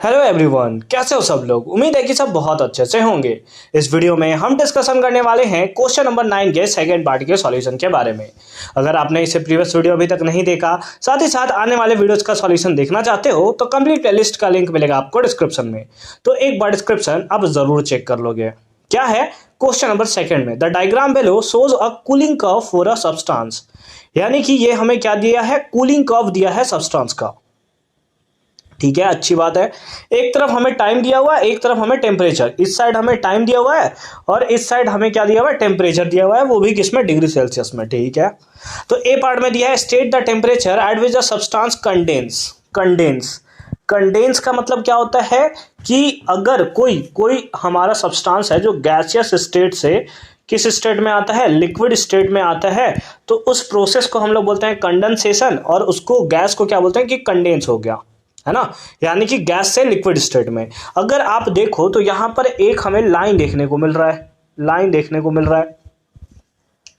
Hello everyone, कैसे हो सब लोग। उम्मीद है कि सब बहुत अच्छे से होंगे। इस वीडियो में हम डिस्कशन करने वाले हैं क्वेश्चन नंबर 9 के सेकंड पार्ट के सॉल्यूशन के बारे में। अगर आपने इसे प्रीवियस वीडियो अभी तक नहीं देखा, साथ ही साथ आने वाले वीडियोस का सॉल्यूशन देखना चाहते हो तो कंप्लीट प्लेलिस्ट का लिंक मिलेगा आपको डिस्क्रिप्शन में। तो एक बार डिस्क्रिप्शन आप जरूर चेक कर लोगे। क्या है क्वेश्चन नंबर सेकंड में, the diagram below shows a cooling curve for a substance. यानी कि ये हमें क्या दिया है, कूलिंग कर्व दिया है सब्सटेंस का। ठीक है, अच्छी बात है। एक तरफ हमें टाइम दिया हुआ है, एक तरफ हमें टेम्परेचर। इस साइड हमें टाइम दिया हुआ है और इस साइड हमें क्या दिया हुआ है, टेम्परेचर दिया हुआ है, वो भी किसमें, डिग्री सेल्सियस में। ठीक है, तो ए पार्ट में दिया है state the temperature at which the substance condense का मतलब क्या होता है कि अगर कोई हमारा सब्सटेंस है जो गैसियस स्टेट से किस स्टेट में आता है, लिक्विड स्टेट में आता है, तो उस प्रोसेस को हम लोग बोलते हैं कंडेंसेशन, और उसको गैस को क्या बोलते हैं कि कंडेंस हो गया, है ना। यानी कि गैस से लिक्विड स्टेट में। अगर आप देखो तो यहां पर एक हमें लाइन देखने को मिल रहा है,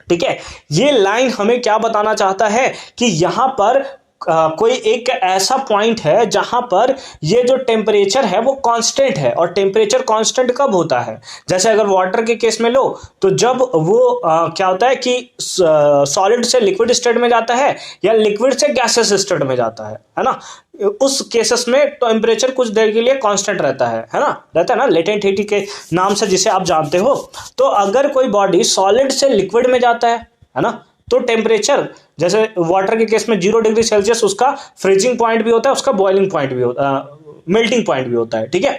ठीक है। ये लाइन हमें क्या बताना चाहता है कि यहां पर कोई एक ऐसा पॉइंट है जहां पर ये जो टेम्परेचर है वो कांस्टेंट है। और टेम्परेचर कांस्टेंट कब होता है, जैसे अगर वाटर के केस में लो तो जब वो क्या होता है कि सॉलिड से लिक्विड स्टेट में जाता है या लिक्विड से गैसेस स्टेट में जाता है ना। उस केसेस में टेम्परेचर कुछ देर के लिए कांस्टेंट रहता है ना, लेटेंट हीट के नाम से जिसे आप जानते हो। तो अगर कोई बॉडी सॉलिड से लिक्विड में जाता है ना, तो टेम्परेचर जैसे वाटर के केस में 0 डिग्री सेल्सियस उसका फ्रीजिंग पॉइंट भी होता है, उसका बॉइलिंग पॉइंट भी होता है, मेल्टिंग पॉइंट भी होता है। ठीक है,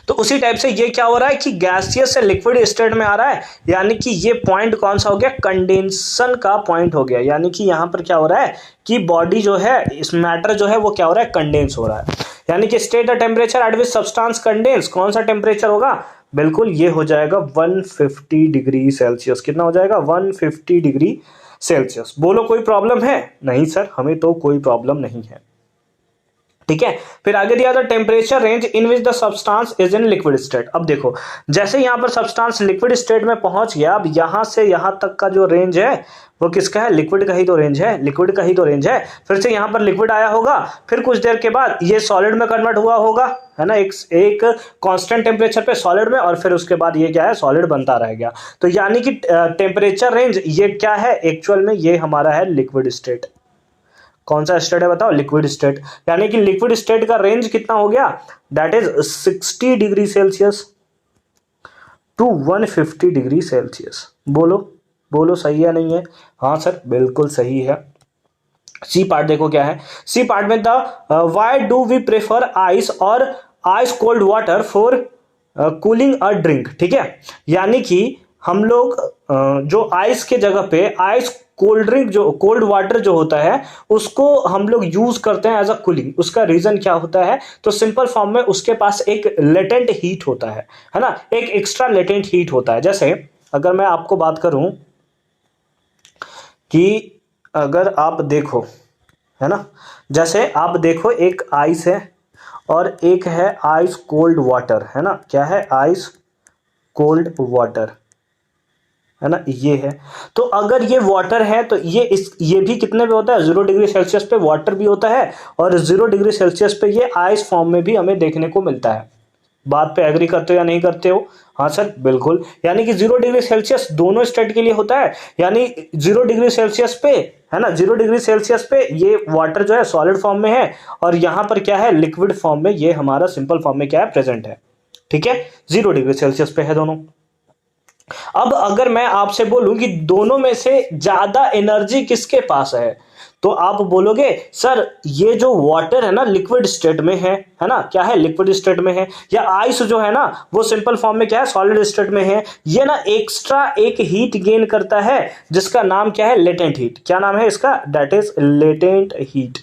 तो उसी टाइप से ये क्या हो रहा है कि गैसियस से लिक्विड स्टेट में आ रहा है, यानी कि ये पॉइंट कौन सा हो गया, कंडेंसन का पॉइंट हो गया। यानी कि यहां पर क्या हो रहा है कि बॉडी जो है, इस मैटर जो है वो क्या हो रहा है, कंडेंस हो रहा है। यानी कि state the temperature at which substance condense, कौन सा टेम्परेचर होगा, बिल्कुल ये हो जाएगा 150 डिग्री सेल्सियस। कितना हो जाएगा, 150 डिग्री सेल्सियस। बोलो कोई प्रॉब्लम है? नहीं सर, हमें तो कोई प्रॉब्लम नहीं है। ठीक है, फिर आगे दिया था temperature range in which the substance is in liquid state. अब देखो, जैसे यहां पर सब्सटेंस लिक्विड स्टेट में पहुंच गया, अब यहां से यहां तक का जो रेंज है वो किसका है, लिक्विड का ही तो रेंज है, फिर से यहां पर लिक्विड आया होगा, फिर कुछ देर के बाद ये सॉलिड में कन्वर्ट हुआ होगा, है ना, एक कांस्टेंट टेम्परेचर पे सॉलिड में, और फिर उसके बाद ये क्या है, सॉलिड बनता रह गया। तो यानी कि टेम्परेचर रेंज ये क्या है, एक्चुअल में ये हमारा है लिक्विड स्टेट। कौन सा स्टेट है बताओ, लिक्विड स्टेट। यानी कि लिक्विड स्टेट का रेंज कितना हो गया, that is 60 degree Celsius to 150 degree Celsius. बोलो सही है नहीं है? हाँ सर, बिल्कुल सही है। सी पार्ट देखो क्या है, सी पार्ट में the why do we prefer ice और ice cold water for cooling a drink. ठीक है, यानी कि हम लोग जो आइस के जगह पे आइस कोल्ड ड्रिंक, जो कोल्ड वाटर जो होता है, उसको हम लोग यूज करते हैं एज अ कूलिंग। उसका रीजन क्या होता है, तो सिंपल फॉर्म में उसके पास एक लेटेंट हीट होता है ना, एक एक्स्ट्रा लेटेंट हीट होता है। जैसे अगर मैं आपको बात करूं कि अगर आप देखो, है ना, जैसे आप देखो एक आइस है और एक है आइस कोल्ड वाटर, है ना, क्या है, आइस कोल्ड वाटर, है ना, ये है। तो अगर ये वाटर है तो ये भी कितने पे होता है, 0 डिग्री सेल्सियस पे वाटर भी होता है, और 0 डिग्री सेल्सियस पे ये आइस फॉर्म में भी हमें देखने को मिलता है। बात पे एग्री करते हो या नहीं करते हो? हाँ सर, बिल्कुल। यानी कि 0 डिग्री सेल्सियस दोनों स्टेट के लिए होता है। यानी 0 डिग्री सेल्सियस पे, है ना, 0 डिग्री सेल्सियस पे ये वाटर जो है सॉलिड फॉर्म में है, और यहां पर क्या है, लिक्विड फॉर्म में, ये हमारा सिंपल फॉर्म में क्या है, प्रेजेंट है। ठीक है, 0 डिग्री सेल्सियस पे है दोनों। अब अगर मैं आपसे बोलूं कि दोनों में से ज्यादा एनर्जी किसके पास है, तो आप बोलोगे सर ये जो वाटर है ना लिक्विड स्टेट में है ना, क्या है, लिक्विड स्टेट में है, या आइस जो है ना वो सिंपल फॉर्म में क्या है, सॉलिड स्टेट में है। ये ना एक्स्ट्रा एक हीट गेन करता है जिसका नाम क्या है, लेटेंट हीट। क्या नाम है इसका, दैट इज लेटेंट हीट,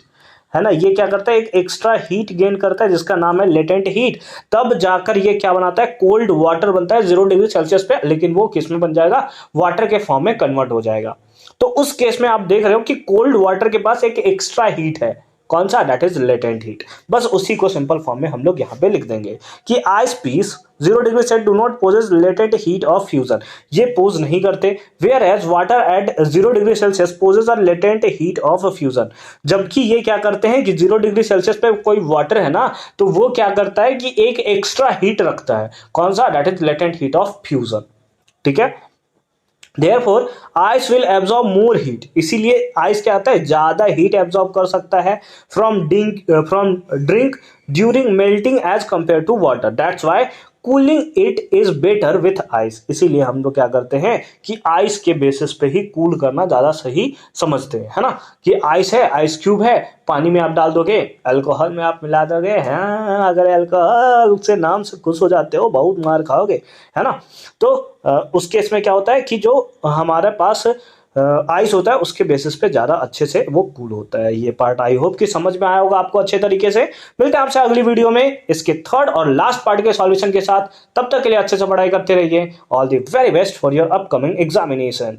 है ना। ये क्या करता है, एक एक्स्ट्रा हीट गेन करता है जिसका नाम है लेटेंट हीट। तब जाकर ये क्या बनाता है, कोल्ड वाटर बनता है 0 डिग्री सेल्सियस पे, लेकिन वो किस में बन जाएगा, वाटर के फॉर्म में कन्वर्ट हो जाएगा। तो उस केस में आप देख रहे हो कि कोल्ड वाटर के पास एक एक्स्ट्रा हीट है, कौन सा, दैट इज लेटेंट हीट। बस उसी को सिंपल फॉर्म में हम लोग यहाँ पे लिख देंगे कि ice piece 0 degree Celsius do not possess latent heat of fusion, ये पोज नहीं करते, whereas water at 0 degree Celsius possess are latent heat of fusion, जबकि ये क्या करते हैं कि 0 डिग्री सेल्सियस पे कोई वाटर है ना, तो वो क्या करता है कि एक एक्स्ट्रा हीट रखता है, कौन सा, that is latent heat of fusion. ठीक है, Therefore, ice will absorb more heat, इसीलिए आइस क्या आता है, ज्यादा हीट एब्जॉर्ब कर सकता है from drink during melting as compare to water, that's why cooling it is better with ice. इसीलिए हम लोग क्या करते हैं कि आइस के बेसिस पे ही कूल करना ज्यादा सही समझते हैं, है ना, कि आइस है, आइस क्यूब है, पानी में आप डाल दोगे, अल्कोहल में आप मिला दोगे, हाँ अगर अल्कोहल से नाम से खुश हो जाते हो बहुत मार खाओगे, है ना। तो उस केस में क्या होता है कि जो हमारे पास आइस होता है उसके बेसिस पे ज़्यादा अच्छे से वो कूल होता है। ये पार्ट आई होप कि समझ में आया होगा आपको अच्छे तरीके से। मिलते हैं आपसे अगली वीडियो में इसके थर्ड और लास्ट पार्ट के सॉल्यूशन के साथ। तब तक के लिए अच्छे से पढ़ाई करते रहिए। All the very best for your upcoming examination.